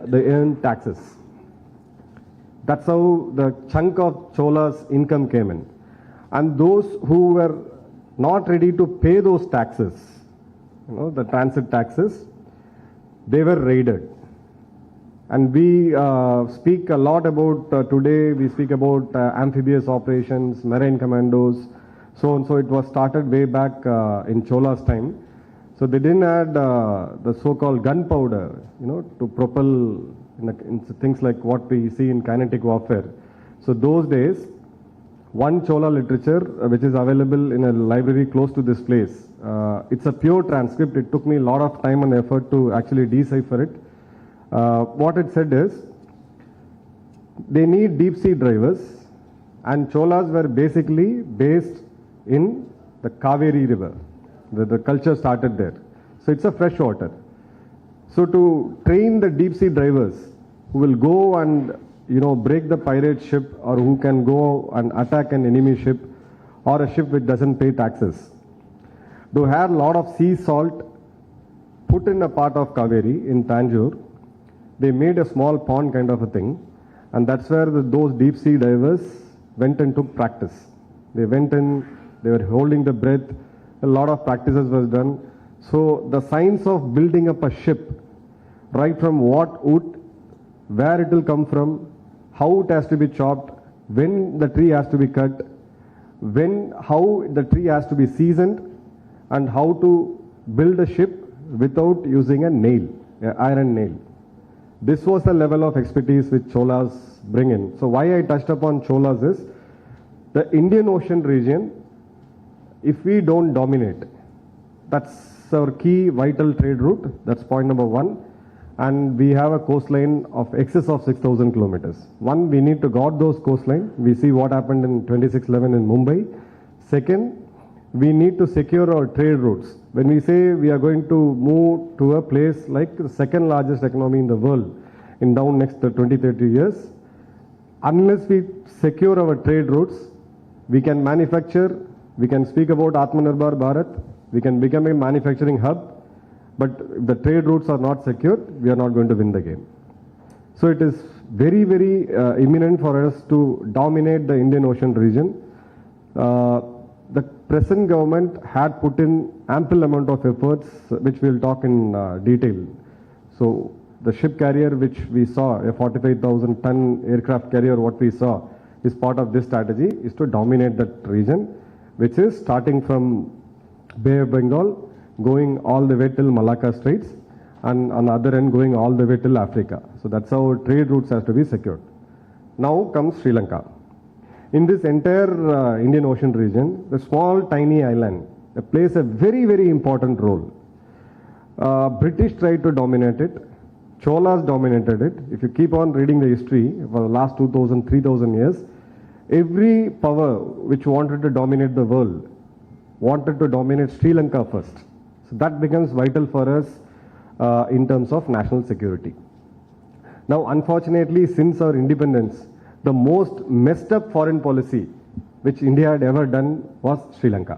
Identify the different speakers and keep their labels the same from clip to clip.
Speaker 1: they earn taxes. That's how the chunk of Chola's income came in. And those who were not ready to pay those taxes, the transit taxes, they were raided. And we speak a lot about, today we speak about amphibious operations, marine commandos, so on. So it was started way back in Chola's time. So they didn't add the so-called gunpowder, to propel in things like what we see in kinetic warfare. So those days, one Chola literature, which is available in a library close to this place, it's a pure transcript. It took me a lot of time and effort to actually decipher it. What it said is, they need deep sea drivers, and Cholas were basically based in the Kaveri river. The culture started there. So it's a fresh water. So to train the deep sea drivers who will go and break the pirate ship, or who can go and attack an enemy ship or a ship which doesn't pay taxes, they had a lot of sea salt put in a part of Kaveri in Tanjore. They made a small pond kind of a thing, and that's where those deep sea divers went and took practice. They went in, they were holding the breath, a lot of practices was done. So the science of building up a ship, right from what wood, where it will come from, how it has to be chopped, when the tree has to be cut, how the tree has to be seasoned, and how to build a ship without using a nail, an iron nail. This was the level of expertise which Cholas bring in. So why I touched upon Cholas is, the Indian Ocean region, if we don't dominate, that's our key vital trade route. That's point number one. And we have a coastline of excess of 6,000 kilometers. One, we need to guard those coastline. We see what happened in 2611 in Mumbai. Second, we need to secure our trade routes. When we say we are going to move to a place like the second largest economy in the world in down next 20-30 years, unless we secure our trade routes, we can manufacture, we can speak about Atmanirbhar Bharat, we can become a manufacturing hub, but if the trade routes are not secured, we are not going to win the game. So it is very, very imminent for us to dominate the Indian Ocean region. The present government had put in ample amount of efforts, which we'll talk in detail. So the ship carrier which we saw, a 45,000 ton aircraft carrier, what we saw is part of this strategy, is to dominate that region, which is starting from Bay of Bengal, going all the way till Malacca Straits, and on the other end going all the way till Africa. So that's how trade routes have to be secured. Now comes Sri Lanka. In this entire Indian Ocean region, the small tiny island plays a very, very important role. British tried to dominate it. Cholas dominated it. If you keep on reading the history for the last 2,000, 3,000 years, every power which wanted to dominate the world wanted to dominate Sri Lanka first. So that becomes vital for us in terms of national security. Now, unfortunately, since our independence, the most messed up foreign policy which India had ever done was Sri Lanka.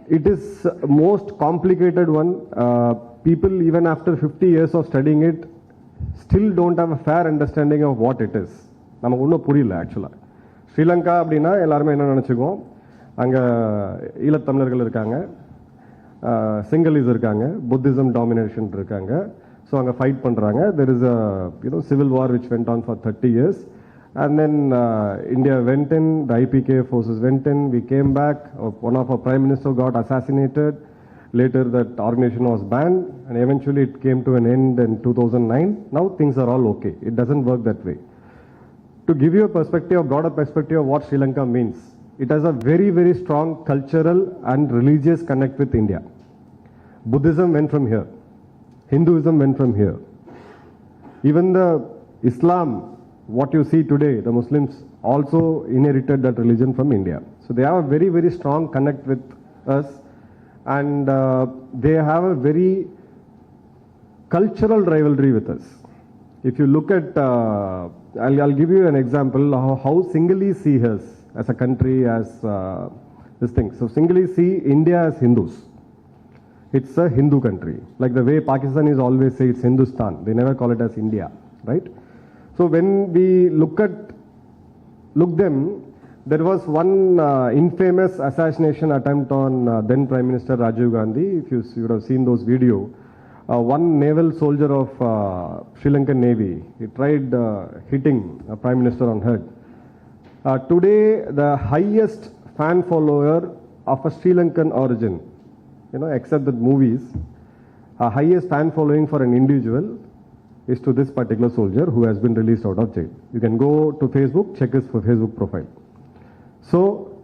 Speaker 1: It is most complicated one. People, even after 50 years of studying it, still don't have a fair understanding of what it is. நமக்கு ஒன்றும் புரியல ஆக்சுவலாக. ஸ்ரீலங்கா அப்படின்னா எல்லாருமே என்ன நினச்சிக்குவோம், அங்கே ஈழத்தமிழர்கள் இருக்காங்க, சிங்களீஸ் இருக்காங்க, புத்திசம் டாமினேஷன் இருக்காங்க, ஸோ அங்கே ஃபைட் பண்ணுறாங்க. There is a civil war which went on for 30 years. And then India went in, the IPK forces went in, we came back, one of our prime minister got assassinated, later that organization was banned, and eventually it came to an end in 2009. Now things are all okay. It doesn't work that way. To give you a perspective, a broader perspective of what Sri Lanka means, it has a very, very strong cultural and religious connect with India. Buddhism went from here. Hinduism went from here. Even the Islam, what you see today, the Muslims also inherited that religion from India. So they have a very, very strong connect with us, and they have a very cultural rivalry with us. If you look at, I'll give you an example how Sinhalese see us as a country, as this thing. So Sinhalese see India as Hindus. It's a Hindu country. Like the way Pakistanis always say it's Hindustan. They never call it as India, right? So when we look them, there was one infamous assassination attempt on then Prime Minister Rajiv Gandhi. If you would have seen those videos, one naval soldier of Sri Lankan Navy, he tried hitting a Prime Minister on head. Today, the highest fan follower of a Sri Lankan origin, except the movies, highest fan following for an individual is to this particular soldier who has been released out of jail. You can go to Facebook, check his Facebook profile. So,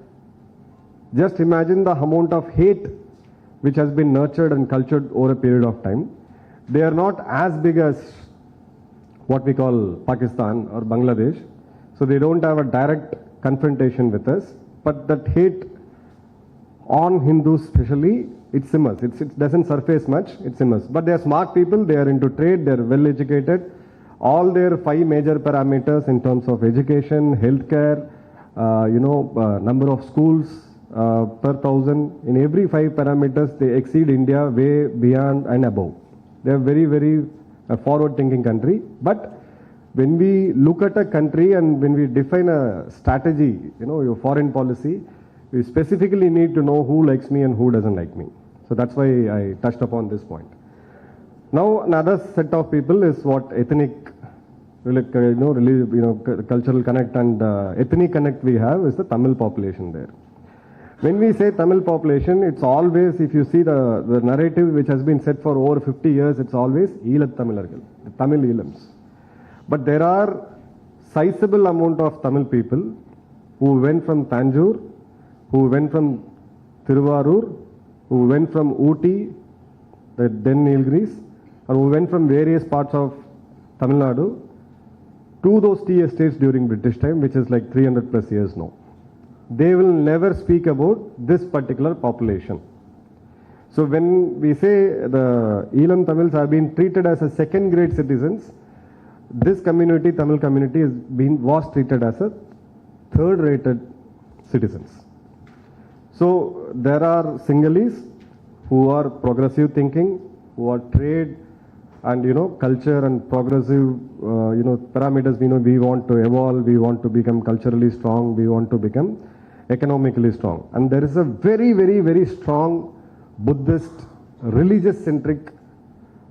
Speaker 1: just imagine the amount of hate which has been nurtured and cultured over a period of time. They are not as big as what we call Pakistan or Bangladesh. So they don't have a direct confrontation with us. But that hate on Hindus especially, it simmers. It doesn't surface much, it simmers. But they are smart people, they are into trade, they are well educated. All their 5 major parameters in terms of education, healthcare, number of schools per thousand, in every 5 parameters they exceed India way beyond and above. They are very, very forward thinking country. But when we look at a country and when we define a strategy, your foreign policy, we specifically need to know who likes me and who doesn't like me. So that's why I touched upon this point. Now another set of people is what ethnic, cultural connect and ethnic connect we have is the Tamil population there. When we say Tamil population, it's always, if you see the narrative which has been set for over 50 years, it's always Eelat Tamilargal, the Tamil Eelams. But there are sizable amount of Tamil people who went from Tanjore, who went from Thiruvarur, who went from Ooty, the then Nilgiris, and who went from various parts of Tamil Nadu to those tea estates during British time, which is like 300 plus years now. They will never speak about this particular population. So when we say the Eelam Tamils have been treated as a second grade citizens, this community, Tamil community, was treated as a third rated citizens. So there are Sinhalese who are progressive thinking, who are trade and culture and progressive parameters. We want to evolve, we want to become culturally strong, we want to become economically strong. And there is a very, very, very strong Buddhist, religious centric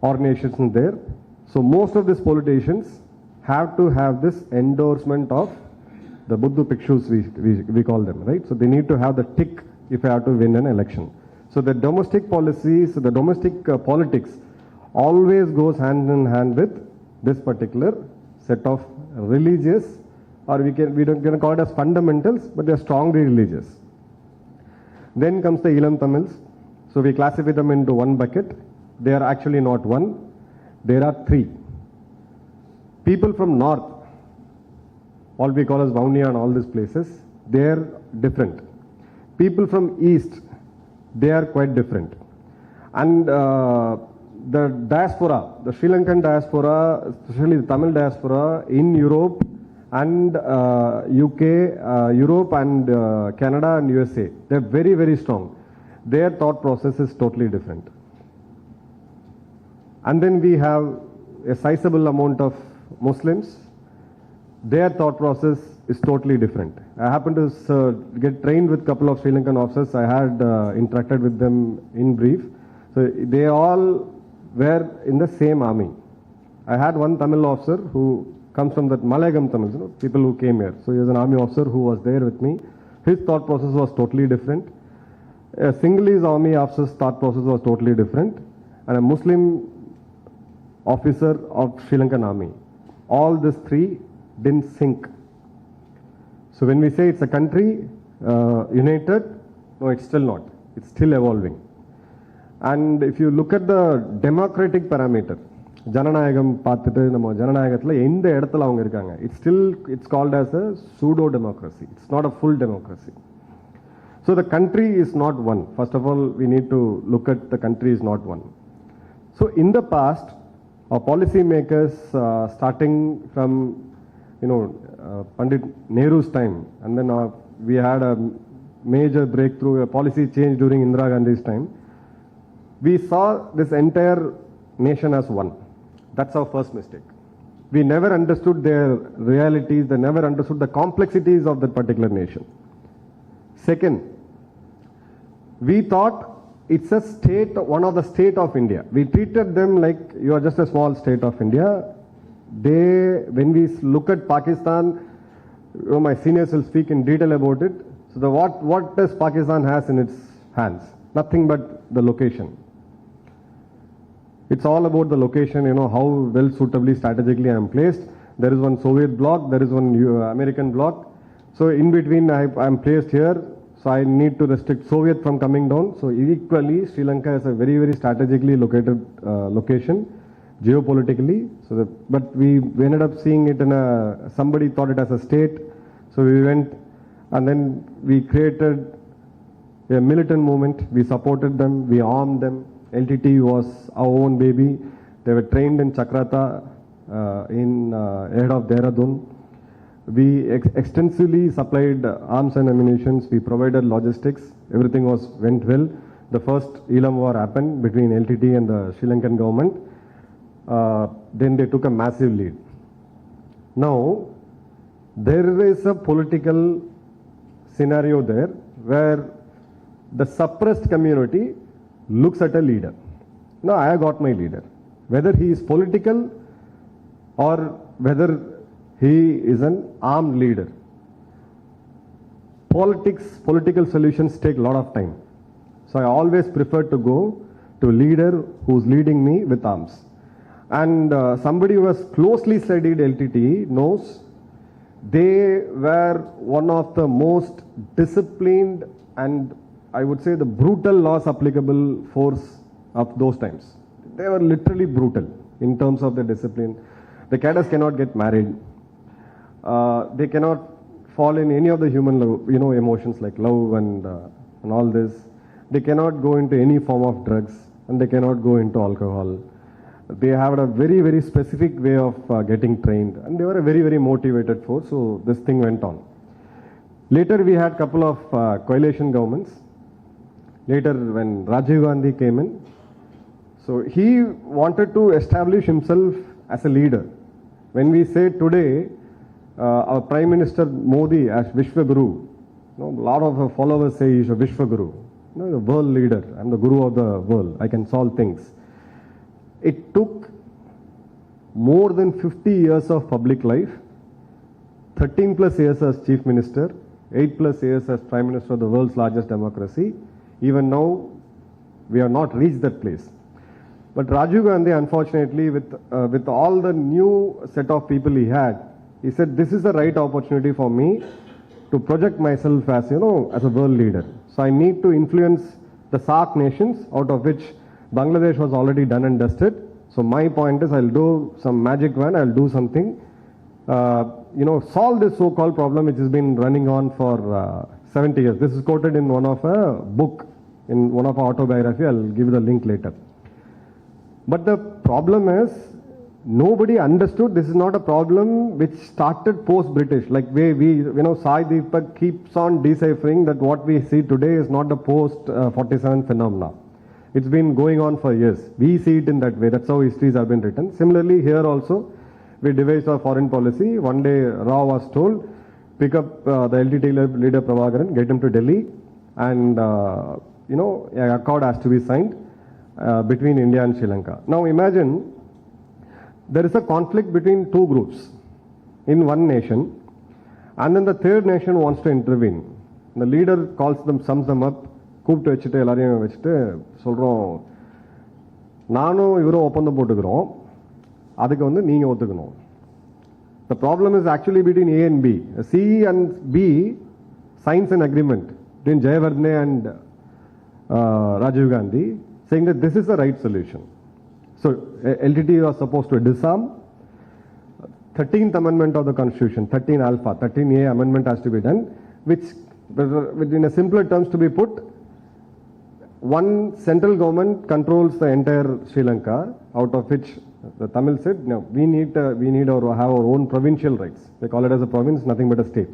Speaker 1: organization there. So most of these politicians have to have this endorsement of the Buddha Bhikshus, we call them, right? So they need to have the tick if I have to win an election. So the domestic policies, the domestic politics always goes hand in hand with this particular set of religious, or we don't call it as fundamentals, but they are strongly religious. Then comes the Eelam Tamils. So we classify them into one bucket. They are actually not one. There are 3. People from north, all we call as Vaunia and all these places, they are different. People from east, they are quite different. And the diaspora, the Sri Lankan diaspora, especially the Tamil diaspora in Europe and UK, Europe and Canada and USA, they are very, very strong. Their thought process is totally different. And then we have a sizable amount of Muslims. Their thought process is totally different. I happened to get trained with a couple of Sri Lankan officers. I had interacted with them in brief. So they all were in the same army. I had one Tamil officer who comes from that Malayagam Tamils, people who came here. So he was an army officer who was there with me. His thought process was totally different. A Sinhalese army officer's thought process was totally different. And a Muslim officer of Sri Lankan army. All these 3 didn't sync. So when we say it's a country united, no, it's still not. It's still evolving. And if you look at the democratic parameter, ஜனநாயகம் பார்த்துட்டு நம்ம ஜனநாயகத்தில் எந்த இடத்துல அவங்க இருக்காங்க, it's called as a pseudo democracy. It's not a full democracy. So the country is not one. First of all, we need to look at the country is not one. So in the past, our policy makers, starting from Pandit Nehru's time, and then we had a major breakthrough, a policy change during Indira Gandhi's time. we saw this entire nation as one. That's our first mistake. We never understood their realities, they never understood the complexities of that particular nation. Second, we thought it's a state, one of the state of India. We treated them like you are just a small state of India. When we look at Pakistan, my seniors will speak in detail about it. So what does Pakistan has in its hands? Nothing but the location. It's all about the location, how well suitably strategically I am placed. There is one Soviet bloc, there is one American bloc. So in between I am placed here. So I need to restrict Soviet from coming down. So equally, Sri Lanka is a very, very strategically located location, geopolitically. But we ended up seeing it in somebody thought it as a state. So we went and then we created a militant movement. We supported them, we armed them. LTT was our own baby. They were trained in Chakrata ahead of Dehradun. We extensively supplied arms and ammunitions. We provided logistics. Everything went well. The first Elam war happened between LTT and the Sri Lankan government. Then they took a massive lead. Now, there is a political scenario there where the suppressed community looks at a leader. Now, I have got my leader. Whether he is political or whether he is an armed leader. Political solutions take a lot of time. So I always prefer to go to a leader who's leading me with arms. And somebody who has closely studied LTT knows they were one of the most disciplined and I would say the brutal laws applicable force of those times. They were literally brutal in terms of the discipline. The cadres cannot get married. They cannot fall in any of the human emotions like love and all this. They cannot go into any form of drugs and they cannot go into alcohol. They have a very, very specific way of getting trained and they were a very, very motivated force. So this thing went on. Later we had a couple of coalition governments. Later when Rajiv Gandhi came in, so he wanted to establish himself as a leader. When we say today, our Prime Minister Modi as Vishwaguru, a lot of our followers say he's a Vishwaguru, the world leader. I'm the guru of the world. I can solve things. It took more than 50 years of public life, 13 plus years as Chief Minister, 8 plus years as Prime Minister of the world's largest democracy. Even now, we have not reached that place. But Rajiv Gandhi, unfortunately, with all the new set of people he had, he said, this is the right opportunity for me to project myself as, as a world leader. So I need to influence the SAARC nations, out of which Bangladesh was already done and dusted. So my point is, I'll do some magic wand, I'll do something, solve this so-called problem which has been running on for 70 years. This is quoted in one of a book, in one of our autobiography. I'll give you the link later. But the problem is, nobody understood this is not a problem which started post-British. Like we Sai Deepak keeps on deciphering that what we see today is not the post-47 phenomena. It's been going on for years. We see it in that way. That's how histories have been written. Similarly, here also, we devised our foreign policy. One day, Rao was told, pick up the LTT leader Prabhakaran, get him to Delhi, and an accord has to be signed between India and Sri Lanka. Now imagine there is a conflict between two groups in one nation, and then the third nation wants to intervene. The leader sums them up, கூப்பிட்டு வச்சுட்டு எல்லாரையும் வச்சுட்டு சொல்கிறோம், நானும் இவரும் ஒப்பந்தம் போட்டுக்கிறோம், அதுக்கு நீங்கள் ஒத்துக்கணும். The problem is actually between A and B. C and B signs an agreement between Jayawardene and Rajiv Gandhi saying that this is the right solution. So LTT was supposed to disarm. 13th amendment of the constitution, 13 alpha, 13A amendment has to be done, which in a simpler terms to be put, one central government controls the entire Sri Lanka, out of which the Tamil said, no, we need to have our own provincial rights. They call it as a province, nothing but a state.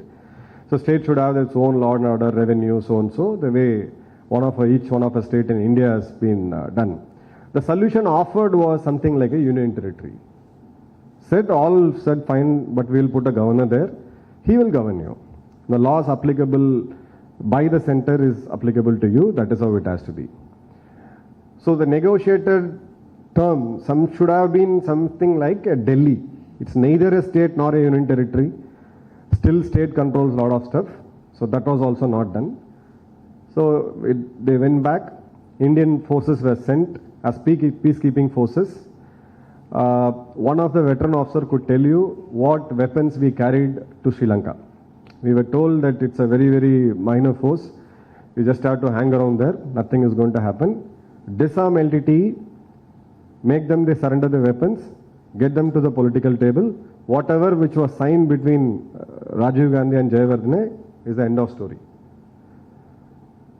Speaker 1: So state should have its own law and order, revenue, so and so, the way each one of a state in India has been done. The solution offered was something like a union territory. All said fine, but we'll put a governor there. He will govern you. The laws applicable by the center is applicable to you. That is how it has to be. So the negotiated term should have been something like a Delhi. It's neither a state nor a union territory. Still state controls a lot of stuff. So that was also not done. So they went back. Indian forces were sent as peacekeeping forces. One of the veteran officers could tell you what weapons we carried to Sri Lanka. We were told that it's a very, very minor force. You just have to hang around there. Nothing is going to happen. Disarm LTTE, make them they surrender the weapons, get them to the political table. Whatever which was signed between Rajiv Gandhi and Jayawardene is the end of story.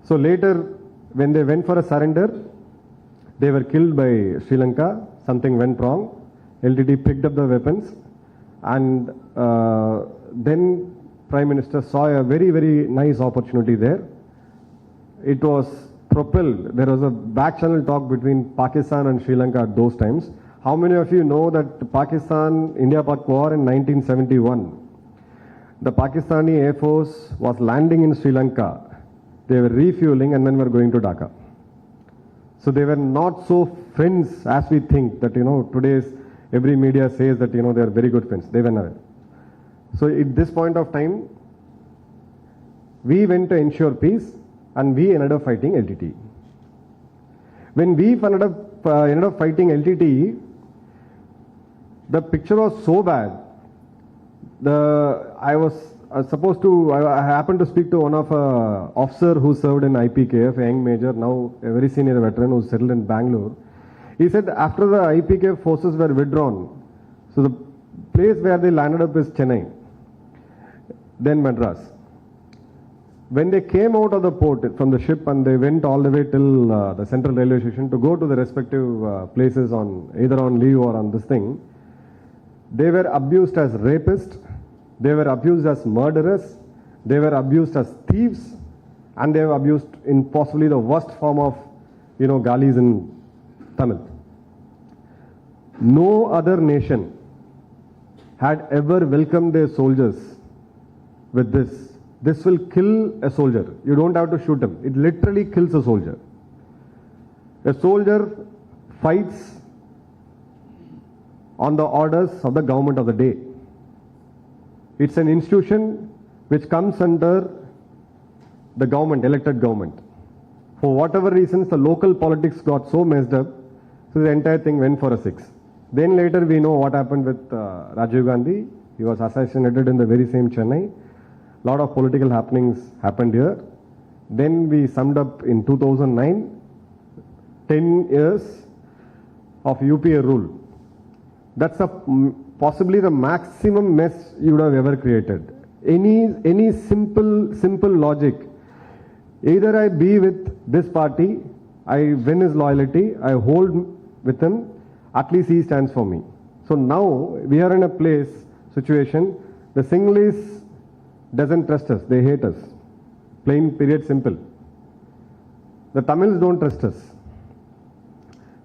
Speaker 1: So later, when they went for a surrender, they were killed by Sri Lanka. Something went wrong. LTTE picked up the weapons, and then Prime Minister saw a very, very nice opportunity there. It was propelled. There was a back channel talk between Pakistan and Sri Lanka at those times. How many of you know that Pakistan-India-Pak war in 1971? The Pakistani Air Force was landing in Sri Lanka. They were refueling and then were going to Dhaka. So they were not so friends as we think that, today's every media says that, they are very good friends. They were not. So at this point of time, we went to ensure peace and we ended up fighting LTTE. When we ended up fighting LTTE, the picture was so bad. I happened to speak to one of officer who served in IPKF, a young major, now a very senior veteran who settled in Bangalore. He said after the IPKF forces were withdrawn, so the place where they landed up is Chennai, then Madras. When they came out of the port from the ship and they went all the way till the central railway station to go to the respective places either on leave or on this thing, they were abused as rapists. They were abused as murderers, they were abused as thieves, and they were abused in possibly the worst form of, galis in Tamil. No other nation had ever welcomed their soldiers with this. This will kill a soldier. You don't have to shoot him. It literally kills a soldier. A soldier fights on the orders of the government of the day. It's an institution which comes under the government, elected government. For whatever reasons, the local politics got so messed up, so the entire thing went for a 6. Then later we know what happened with Rajiv Gandhi. He was assassinated in the very same Chennai. A lot of political happenings happened here. Then we summed up in 2009, 10 years of UPA rule. That's possibly the maximum mess you would have ever created. Any simple logic. Either I be with this party, I win his loyalty, I hold with him, at least he stands for me. So now we are in a situation, the Sinhalese doesn't trust us, they hate us. Plain, period, simple. The Tamils don't trust us.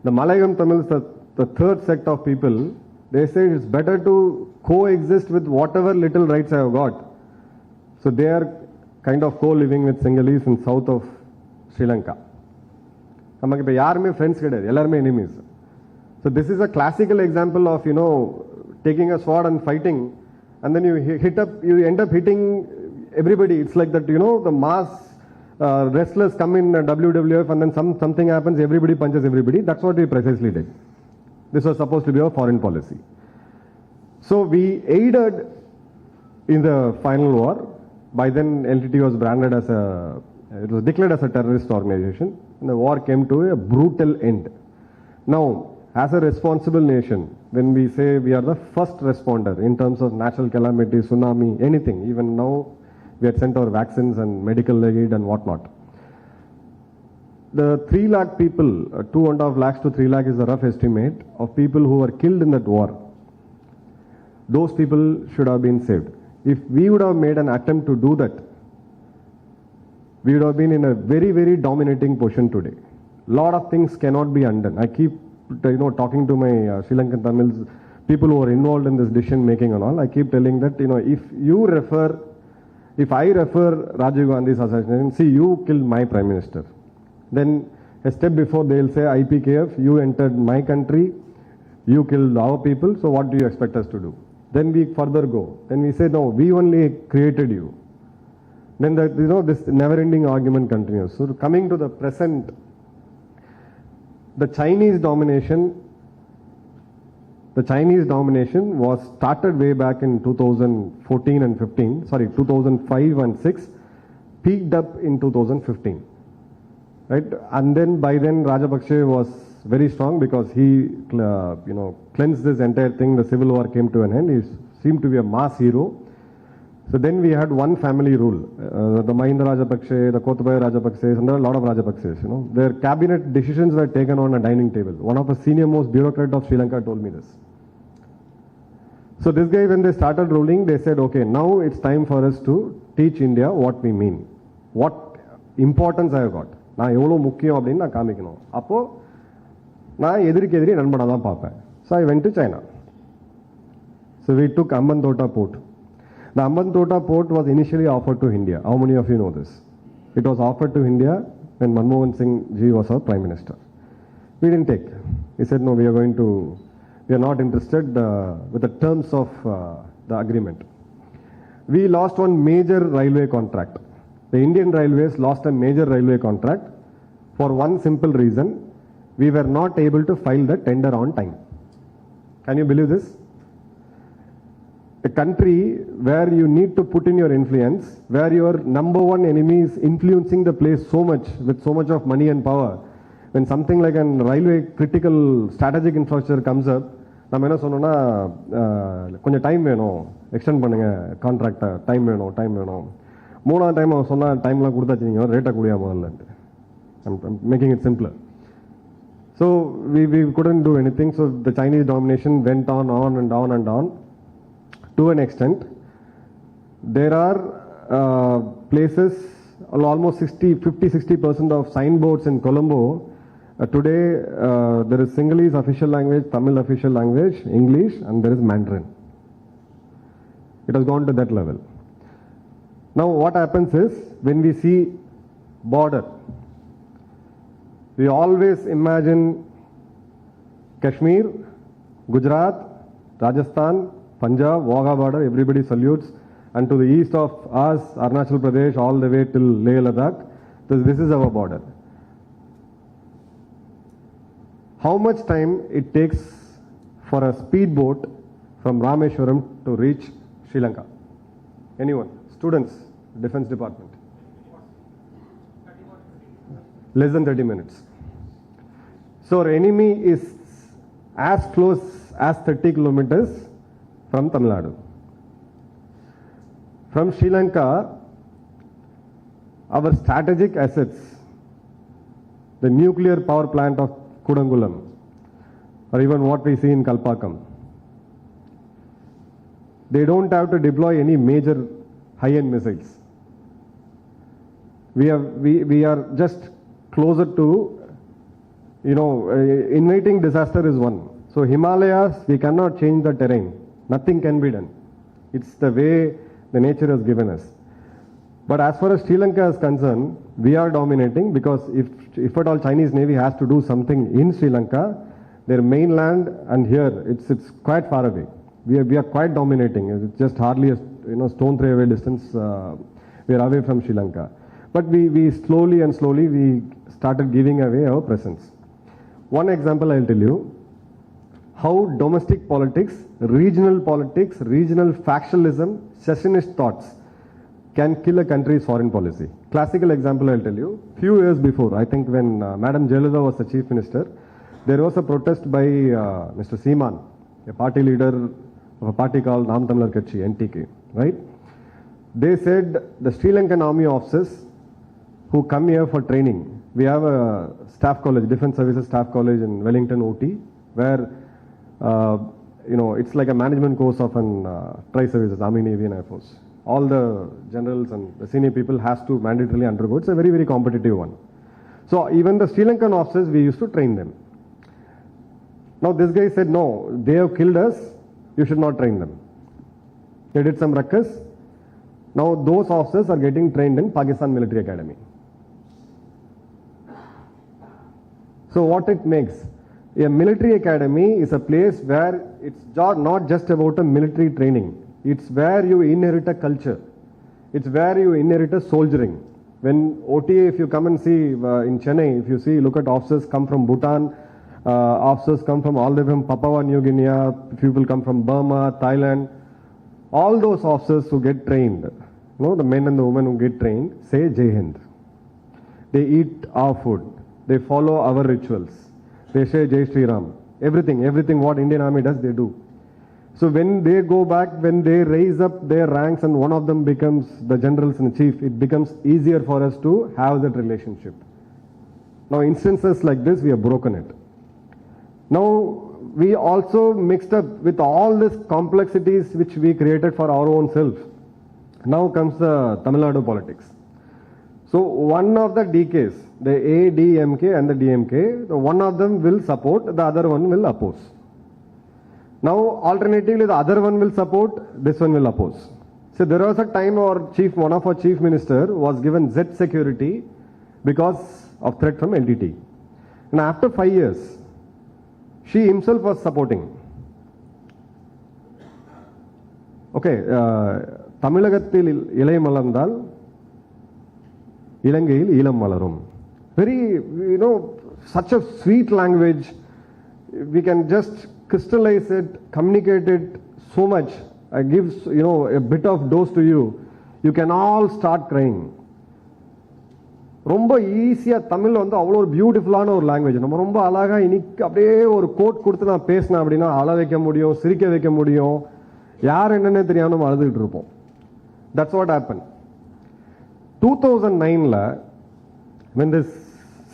Speaker 1: The Malayalam Tamils, the third sect of people, they say it's better to coexist with whatever little rights I have got. So they are kind of co-living with Sinhalese in south of Sri Lanka. Namakku ipo yarume friends kedadu, ellarume enemies. So this is a classical example of, taking a sword and fighting, and then you end up hitting everybody. It's like that, the mass wrestlers come in WWF and then something happens, everybody punches everybody. That's what we precisely did. This was supposed to be our foreign policy. So we aided in the final war. By then LTT was branded as it was declared as a terrorist organization, and the war came to a brutal end. Now, as a responsible nation, when we say we are the first responder in terms of natural calamity, tsunami, anything, even now we had sent our vaccines and medical aid and whatnot. The 3 lakh people, 2.5 lakhs to 3 lakh is the rough estimate of people who were killed in that war. Those people should have been saved. If we would have made an attempt to do that, we would have been in a very, very dominating position today. Lot of things cannot be undone. I keep, talking to my Sri Lankan Tamils, people who are involved in this decision making and all. I keep telling that, if I refer Rajiv Gandhi's assassination, see, you killed my prime minister. Then a step before they'll say, IPKF, you entered my country, you killed our people, so what do you expect us to do? Then we further go. Then we say, no, we only created you. Then this never-ending argument continues. So coming to the present, the Chinese domination was started way back in 2014 and 2005 and 6, peaked up in 2015. Right? And then by then Rajapaksa was very strong because he, cleansed this entire thing. The civil war came to an end. He seemed to be a mass hero. So then we had one family rule. The Mahinda Rajapaksa, the Kotabaya Rajapaksa, and there are a lot of Rajapaksas. Their cabinet decisions were taken on a dining table. One of the senior most bureaucrat of Sri Lanka told me this. So this guy, when they started ruling, they said, okay, now it's time for us to teach India what we mean. What importance I have got. நான் எவ்வளோ முக்கியம் அப்படின்னு நான் காமிக்கணும். அப்போ நான் எதிரி நண்பனாக தான் பார்ப்பேன். So I went to China. So we took Ambantota port. The Ambantota port was initially offered to India. How many of you know this? It was offered to India when Manmohan Singh ji was our prime minister. We didn't take. He said, no, we are not interested with the terms of the agreement. We lost one major railway contract. The Indian Railways lost a major railway contract for one simple reason. We were not able to file the tender on time. Can you believe this? A country where you need to put in your influence, where your number one enemy is influencing the place so much with so much of money and power. When something like a railway critical strategic infrastructure comes up, நம்ம என்ன சொன்னோம்னா கொஞ்சம் time வேணும், extend பண்ணுங்க கான்ட்ராக்டை, time வேணும். மூணாவது time அவன் சொன்னால் டைம்லாம் கொடுத்தாச்சு, நீங்கள் ரேட்டை கூடியா முதல்ல. Making it simpler. So we couldn't do anything. So the Chinese domination went on and on. To an extent, there are places, almost 50-60% of signboards in Colombo. Today, there is Sinhalese official language, Tamil official language, English, and there is Mandarin. It has gone to that level. Now, what happens is, when we see border, we always imagine Kashmir, Gujarat, Rajasthan, Punjab, Wagah border, everybody salutes. And to the east of us, Arunachal Pradesh, all the way till Leh Ladakh, this is our border. How much time it takes for a speedboat from Rameshwaram to reach Sri Lanka? Anyone? Students, Defense Department. Less than 30 minutes. So our enemy is as close as 30 kilometers from Tamil Nadu. From Sri Lanka, our strategic assets, the nuclear power plant of Kudangulam, or even what we see in Kalpakkam, they don't have to deploy any major high-end missiles. We are just closer to, inviting disaster is one. So Himalayas, we cannot change the terrain. Nothing can be done. It's the way the nature has given us. But as far as Sri Lanka is concerned, we are dominating because if at all Chinese Navy has to do something in Sri Lanka, their mainland and here, it's quite far away. We are quite dominating. It's just hardly a stone throw away distance. We are away from Sri Lanka. But we slowly we started giving away our presence. One example I'll tell you, how domestic politics, regional factionalism, secessionist thoughts can kill a country's foreign policy. Classical example I'll tell you. Few years before, I think when Madam Jayalalitha was the chief minister, there was a protest by Mr. Seeman, a party leader of a party called Nam Tamlar Katchi, NTK, right? They said the Sri Lankan army officers who come here for training, we have a staff college, Defense Services Staff College in Wellington, OT, where it's like a management course of an tri-services, Army, Navy and Air Force. all the generals and the senior people has to mandatorily undergo. It's a very, very competitive one. So even the Sri Lankan officers, we used to train them. Now this guy said, no, they have killed us, you should not train them. They did some ruckus. Now those officers are getting trained in Pakistan Military Academy. So what it makes? A military academy is a place where it's not just about a military training. It's where you inherit a culture. It's where you inherit a soldiering. When OTA, if you come and see in Chennai, if you see, look at officers come from Bhutan, officers come from all the way from Papua New Guinea, people come from Burma, Thailand. All those officers who get trained, the men and the women who get trained, say Jai Hind. They eat our food. They follow our rituals. They say Jai Shri Ram. Everything what Indian Army does, they do. So when they go back, when they raise up their ranks and one of them becomes the generals in chief, it becomes easier for us to have that relationship. Now instances like this, we have broken it. Now we also mixed up with all these complexities which we created for our own self. Now comes the Tamil Nadu politics. So one of the DKs, the ADMK and the DMK, one of them will support, the other one will oppose. Now alternatively the other one will support, this one will oppose. So there was a time one of our chief minister was given Z security because of threat from LTT. And after 5 years, she himself was supporting. Okay, Tamilagathil Ilai Malandal, Ilangayil Ilam Malarum. Very, such a sweet language. We can just crystallize it, communicate it so much. It gives, a bit of dose to you. You can all start crying. ரொம்ப ஈஸியா தமிழ் வந்து அவ்வளோ ஒரு பியூட்டிஃபுல்லான ஒரு language. நம்ம ரொம்ப அழகா இன்னைக்கு அப்படியே ஒரு கோட் கொடுத்து நான் பேசினேன் அப்படின்னா அழ வைக்க முடியும், சிரிக்க வைக்க முடியும், யார் என்னன்னே தெரியாம நம்ம அழுதுகிட்டு இருப்போம். That's what happen. 2009 when this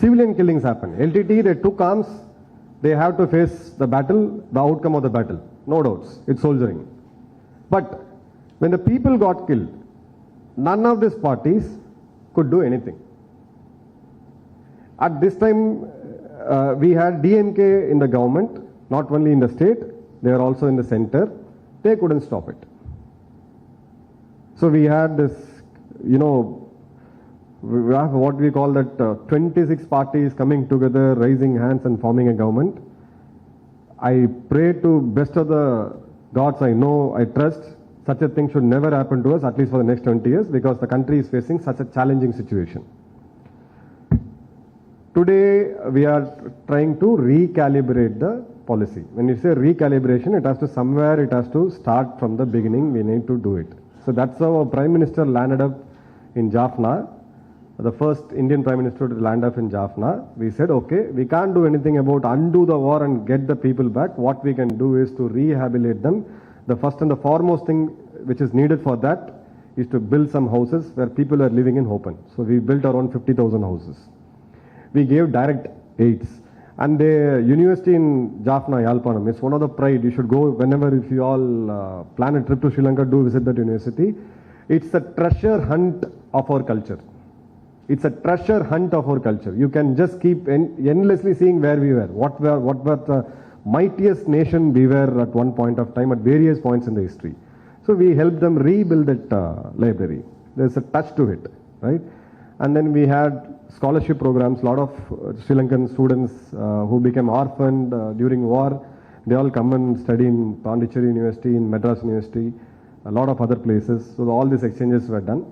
Speaker 1: civilian killings happened, LTT they took arms, they have to face the battle, the outcome of the battle, no doubts, it's soldiering. But when the people got killed, none of these parties could do anything. At this time, we had DMK in the government, not only in the state, they are also in the center. They couldn't stop it. So we had this, we have what we call that 26 parties coming together, raising hands and forming a government. I pray to best of the gods I know, I trust, such a thing should never happen to us, at least for the next 20 years, because the country is facing such a challenging situation. Today, we are trying to recalibrate the policy. When you say recalibration, it has to start from the beginning. We need to do it. So that's how our Prime Minister landed up in Jaffna, the first Indian Prime Minister to land up in Jaffna. We said, okay, we can't do anything about undo the war and get the people back. What we can do is to rehabilitate them. The first and the foremost thing which is needed for that is to build some houses where people are living in open. So we built around 50,000 houses. We gave direct aids. And the university in Jaffna, Yalpanam, is one of the pride. You should go whenever, if you all plan a trip to Sri Lanka, do visit that university. It's a treasure hunt of our culture. It's a treasure hunt of our culture. You can just keep endlessly seeing where we were, what were the mightiest nation we were at one point of time, at various points in the history. So we helped them rebuild that library. There's a touch to it, right? And then we had scholarship programs. A lot of Sri Lankan students who became orphaned during war, they all come and study in Pondicherry University, in Madras University, a lot of other places. So all these exchanges were done.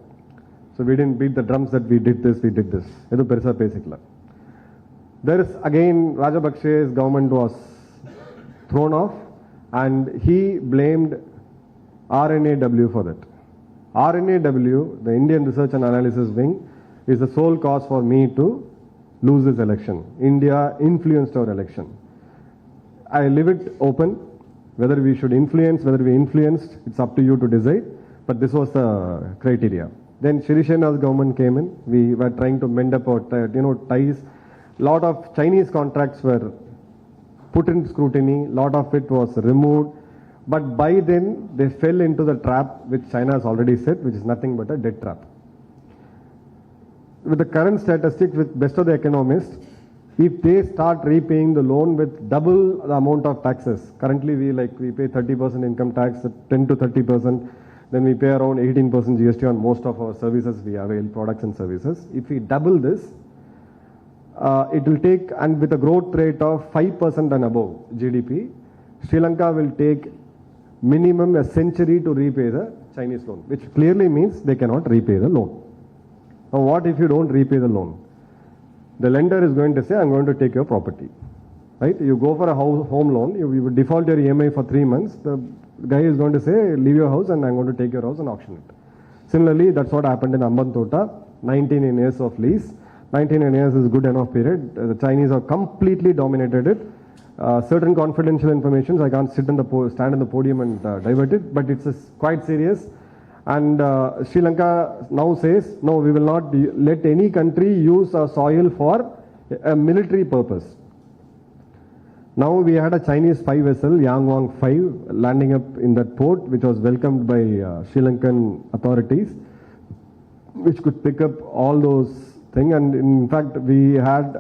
Speaker 1: So we didn't beat the drums that we did this. Edu perisa pesikla. There is again Rajapakse's government was thrown off, and he blamed RNAW for that. RNAW, the Indian Research and Analysis Wing, is the sole cause for me to lose this election. India influenced our election. I leave it open. Whether we should influence, whether we influenced, it's up to you to decide. But this was the criteria. Then Shri Sena's government came in. We were trying to mend up our ties. Lot of Chinese contracts were put in scrutiny. Lot of it was removed. But by then, they fell into the trap which China has already set, which is nothing but a debt trap. With the current statistics, with best of the economists, if they start repaying the loan with double the amount of taxes, currently we pay 30% income tax, 10 to 30%, then we pay around 18% GST on most of our services we avail, products and services. If we double this, it will take, and with a growth rate of 5% and above GDP, Sri Lanka will take minimum a century to repay the Chinese loan, which clearly means they cannot repay the loan. Now what if you don't repay the loan? The lender is going to say, I'm going to take your property. Right? You go for a home loan, you default your EMI for 3 months, the guy is going to say, leave your house and I'm going to take your house and auction it. Similarly, that's what happened in Ambantota, 19 years of lease. 19 years is good enough period. The Chinese have completely dominated it. Certain confidential information, I can't stand in the podium and divert it, but it's quite serious. And Sri Lanka now says, no, we will not let any country use our soil for a military purpose. Now we had a Chinese spy vessel, Yangwang 5, landing up in that port, which was welcomed by Sri Lankan authorities, which could pick up all those things. And in fact, we had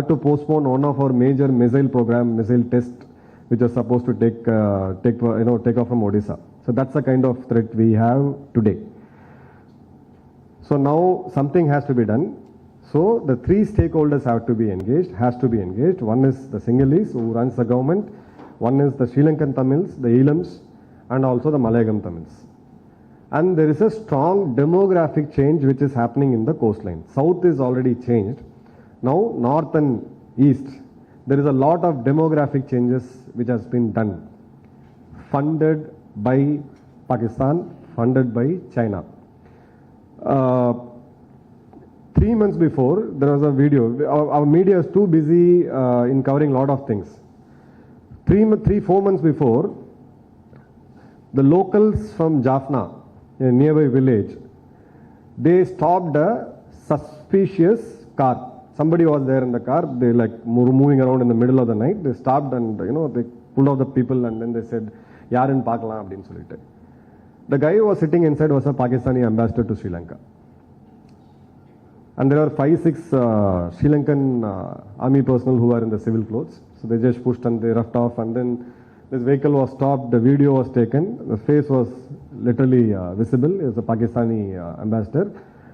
Speaker 1: to postpone one of our major missile test, which was supposed to take off from Odisha. So that's the kind of threat we have today. So now something has to be done. So the three stakeholders has to be engaged. One is the Sinhalese who runs the government. One is the Sri Lankan Tamils, the Elams, and also the Malayalam Tamils. And there is a strong demographic change which is happening in the coastline. South is already changed. Now north and east, there is a lot of demographic changes which has been done. Funded by Pakistan, funded by China. 3 months before, there was a video. Our media is too busy in covering a lot of things. 4 months before, the locals from Jaffna, a nearby village, they stopped a suspicious car. Somebody was there in the car. They moving around in the middle of the night. They stopped and they pulled out the people and then they said, "Yarin paakalam" appdin solite. The guy who was sitting inside was a Pakistani ambassador to Sri Lanka. And there are 5-6 Sri Lankan army personnel who are in the civil clothes. So they just pushed and they roughed off, and then this vehicle was stopped, the video was taken, the face was literally visible. It was a Pakistani ambassador.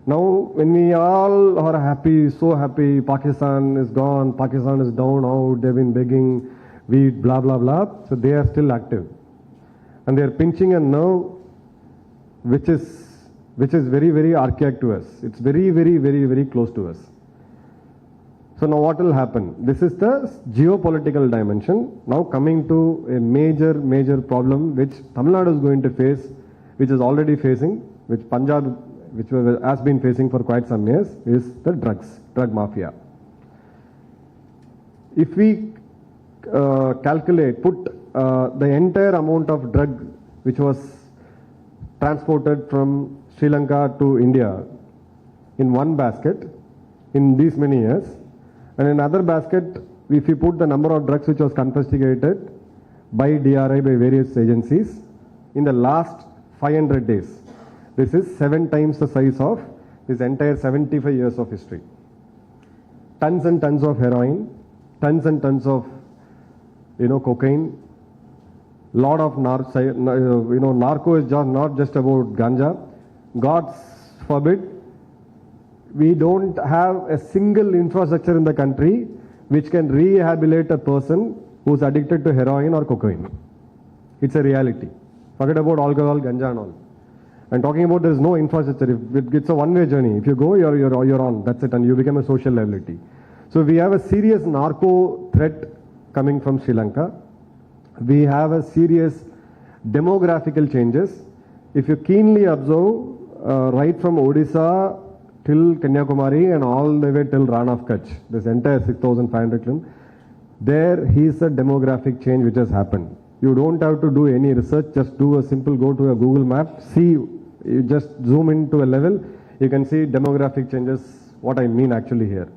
Speaker 1: Now when we all are happy, so happy, Pakistan is gone, Pakistan is down out, they've been begging, wheat, blah, blah, blah. So they are still active. And they are pinching a nerve which is very, very archaic to us. It's very, very, very, very close to us. So now what will happen? This is the geopolitical dimension. Now coming to a major, major problem which Tamil Nadu is going to face, which is already facing, which Punjab, which has been facing for quite some years, is the drug mafia. If we put the entire amount of drug which was transported from Sri Lanka to India in one basket in these many years, and in another basket, if you put the number of drugs which was confiscated by DRI, by various agencies, in the last 500 days, this is 7 times the size of this entire 75 years of history. Tons and tons of heroin, tons and tons of cocaine. Lot of narco is just not just about ganja. God forbid, we don't have a single infrastructure in the country which can rehabilitate a person who's addicted to heroin or cocaine. It's a reality. Forget about alcohol, ganja and all. I'm talking about there is no infrastructure. It's a one-way journey. If you go, you're on. That's it, and you become a social liability. So we have a serious narco threat coming from Sri Lanka. We have a serious demographical changes. If you keenly observe, right from Odisha till Kanyakumari and all the way till Rana of Kutch, this entire 6,500 km, there is a demographic change which has happened. You don't have to do any research, just do a simple go to a Google map, see, you just zoom into a level, you can see demographic changes, what I mean actually here.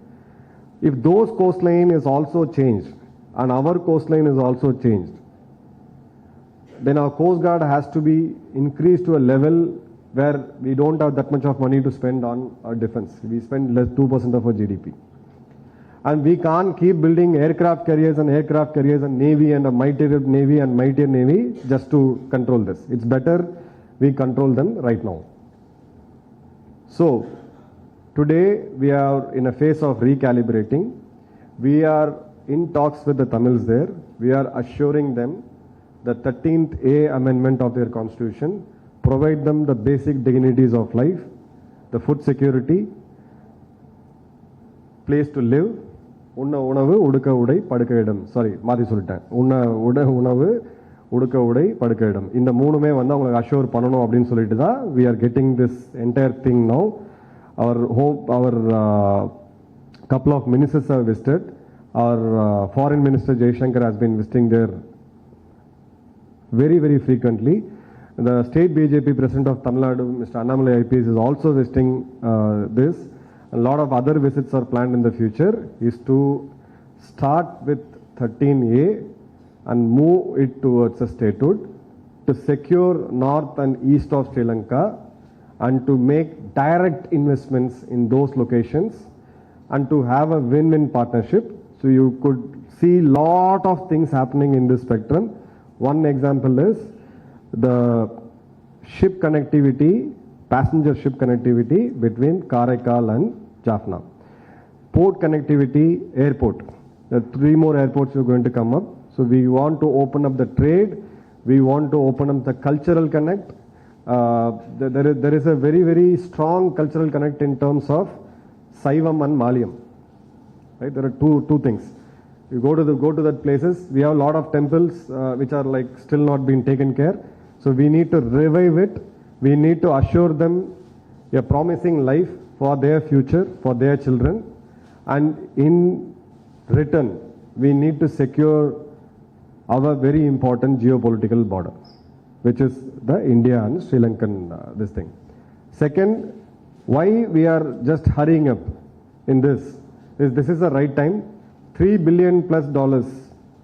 Speaker 1: If those coastline is also changed and our coastline is also changed, then our Coast Guard has to be increased to a level where we don't have that much of money to spend on our defense. We spend less 2% of our GDP. And we can't keep building aircraft carriers and navy and a mightier navy just to control this. It's better we control them right now. So today we are in a phase of recalibrating. We are in talks with the Tamils there. We are assuring them the 13th A amendment of their constitution provide them the basic dignities of life, the food security, place to live, உண்ண உணவு உடுக்க உடை படுக்க இடம். Sorry மாற்றி சொல்லிட்டேன். உணவு உடுக்க உடை படுக்க இடம். இந்த மூணுமே வந்து அவங்களுக்கு அஷ்யூர் பண்ணணும் அப்படின்னு சொல்லிட்டு தான் we are getting this entire thing now. Our couple of ministers have visited. Our foreign minister Jaishankar has been visiting there very, very frequently. The state BJP president of Tamil Nadu, Mr. Dinamalar IPS, is also visiting this. A lot of other visits are planned in the future. Is to start with 13A and move it towards a statehood to secure north and east of Sri Lanka and to make direct investments in those locations and to have a win-win partnership. So you could see lot of things happening in this spectrum. One example is the ship connectivity, passenger ship connectivity between Karaikal and Jaffna. Port connectivity, airport. There are 3 more airports are going to come up. So we want to open up the trade. We want to open up the cultural connect. There is a very, very strong cultural connect in terms of Saivam and Malayam. Right? There are two things. You go to that places. We have a lot of temples which are like still not being taken care. So we need to revive it. We need to assure them a promising life for their future, for their children. And in return, we need to secure our very important geopolitical border, which is the India and Sri Lankan this thing. Second, why we are just hurrying up in this is the right time. $3 billion plus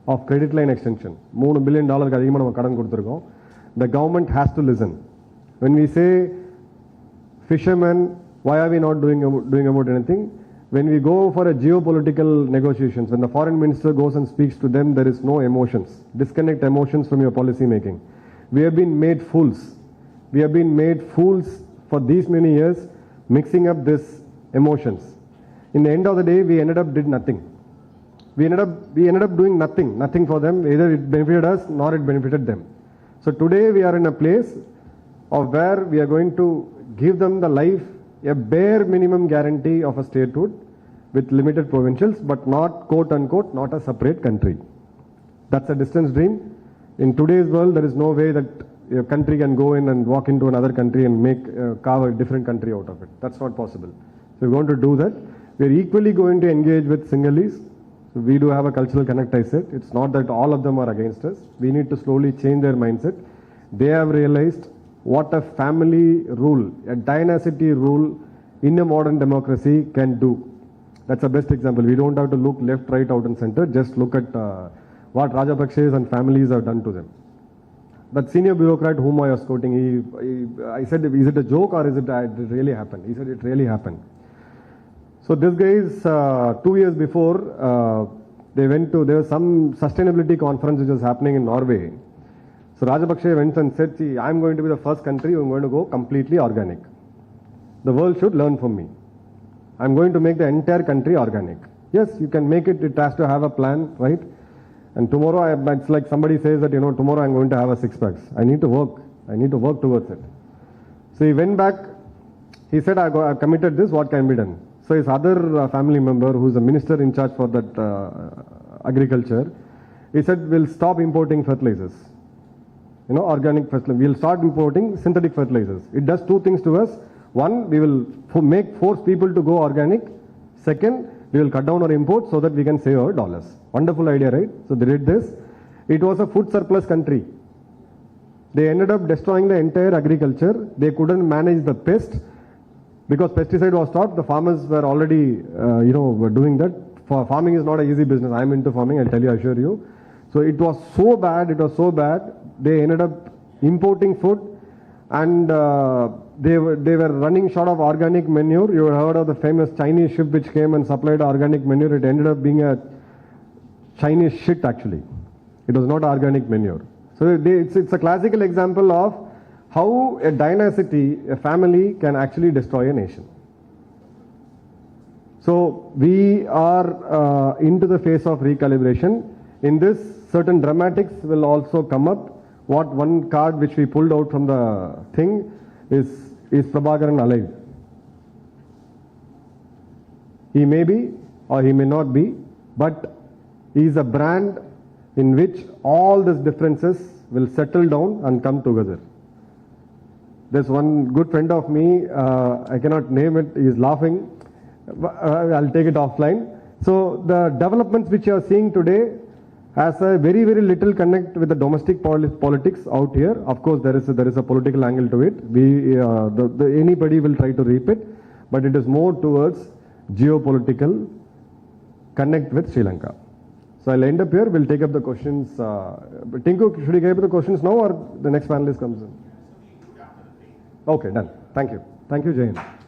Speaker 1: of credit line extension. $3 billion அதிகமா நம்ம கடன் கொடுத்திருக்கோம். The government has to listen. When we say fishermen, why are we not doing about anything? When we go for a geopolitical negotiations, when the foreign minister goes and speaks to them, there is no emotions. Disconnect emotions from your policy making. We have been made fools. We have been made fools for these many years, mixing up these emotions. In the end of the day, we ended up did nothing. We ended up doing nothing for them. Either it benefited us, nor it benefited them. So today we are in a place of where we are going to give them the life, a bare minimum guarantee of a statehood with limited provincials, but not quote unquote, not a separate country. That's a distant dream. In today's world, there is no way that a country can go in and walk into another country and carve a different country out of it. That's not possible. So we're going to do that. We're equally going to engage with Sinhalese. So we do have a cultural connect, I said. It's not that all of them are against us. We need to slowly change their mindset. They have realized what a family rule, a dynasty rule in a modern democracy can do. That's the best example. We don't have to look left, right, out and center. Just look at what Rajapakshes and families have done to them. That senior bureaucrat whom I was quoting, I said, is it a joke or is it really happened? He said it really happened. So this guy is 2 years before, there was some sustainability conference which was happening in Norway. So Rajapakshe went and said, see, I'm going to be the first country who I'm going to go completely organic. The world should learn from me. I'm going to make the entire country organic. Yes, you can make it. It has to have a plan, right? And tomorrow, it's like somebody says that, tomorrow I'm going to have a 6-packs. I need to work. I need to work towards it. So he went back. He said, I've committed this. What can be done? So his other family member, who's a minister in charge for that agriculture, he said, we'll stop importing fertilizers. Organic fertilizer. We'll start importing synthetic fertilizers. It does 2 things to us. One, we will force people to go organic. Second, we will cut down our imports so that we can save our dollars. Wonderful idea, right? So they did this. It was a food surplus country. They ended up destroying the entire agriculture. They couldn't manage the pest because pesticide was stopped. The farmers were already, were doing that. Farming is not an easy business. I'm into farming, I'll tell you, I assure you. So it was so bad. they ended up importing food, and they were running short of organic manure. You heard of the famous Chinese ship which came and supplied organic manure. It ended up being a Chinese shit actually. It was not organic manure. So it's a classical example of how a dynasty, a family can actually destroy a nation. So we are into the phase of recalibration. In this, certain dramatics will also come up. What one card which we pulled out from the thing is Prabhakaran alive? He may be or he may not be, but he is a brand in which all these differences will settle down and come together. There's one good friend of me, I cannot name it, he is laughing. I'll take it offline. So the developments which you are seeing today has a very, very little connect with the domestic politics out here. Of course, there is a political angle to it. Anybody will try to reap it, but it is more towards geopolitical connect with Sri Lanka. So I'll end up here. We'll take up the questions. Tinku, should we get up the questions now or the next panelist comes in? Okay, done. Thank you. Thank you, Jayan.